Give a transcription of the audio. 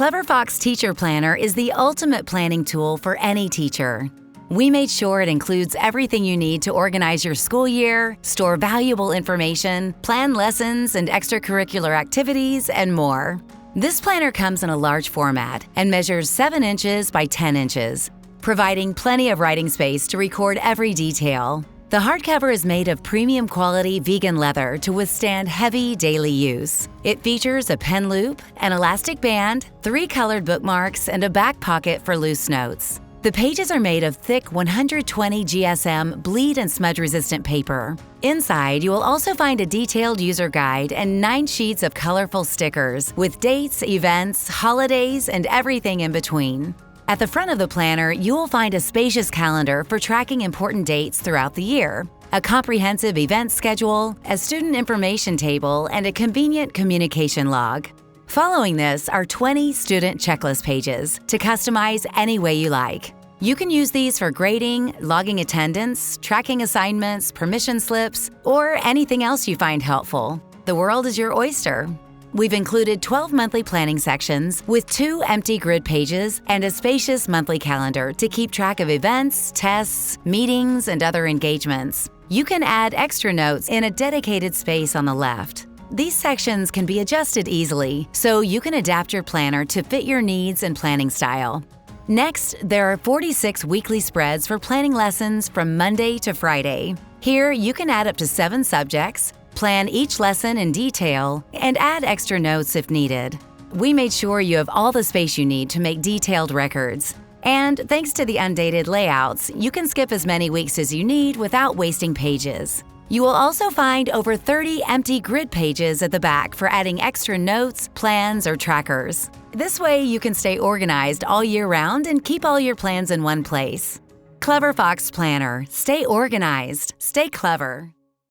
Clever Fox Teacher Planner is the ultimate planning tool for any teacher. We made sure it includes everything you need to organize your school year, store valuable information, plan lessons and extracurricular activities, and more. This planner comes in a large format and measures 7 inches by 10 inches, providing plenty of writing space to record every detail. The hardcover is made of premium quality vegan leather to withstand heavy daily use. It features a pen loop, an elastic band, 3 colored bookmarks, and a back pocket for loose notes. The pages are made of thick 120 GSM bleed and smudge resistant paper. Inside, you will also find a detailed user guide and 9 sheets of colorful stickers with dates, events, holidays, and everything in between. At the front of the planner, you will find a spacious calendar for tracking important dates throughout the year, a comprehensive event schedule, a student information table, and a convenient communication log. Following this are 20 student checklist pages to customize any way you like. You can use these for grading, logging attendance, tracking assignments, permission slips, or anything else you find helpful. The world is your oyster. We've included 12 monthly planning sections with 2 empty grid pages and a spacious monthly calendar to keep track of events, tests, meetings, and other engagements. You can add extra notes in a dedicated space on the left. These sections can be adjusted easily, so you can adapt your planner to fit your needs and planning style. Next, there are 46 weekly spreads for planning lessons from Monday to Friday. Here, you can add up to 7 subjects, plan each lesson in detail, and add extra notes if needed. We made sure you have all the space you need to make detailed records. And thanks to the undated layouts, you can skip as many weeks as you need without wasting pages. You will also find over 30 empty grid pages at the back for adding extra notes, plans, or trackers. This way, you can stay organized all year round and keep all your plans in one place. Clever Fox Planner. Stay organized. Stay clever.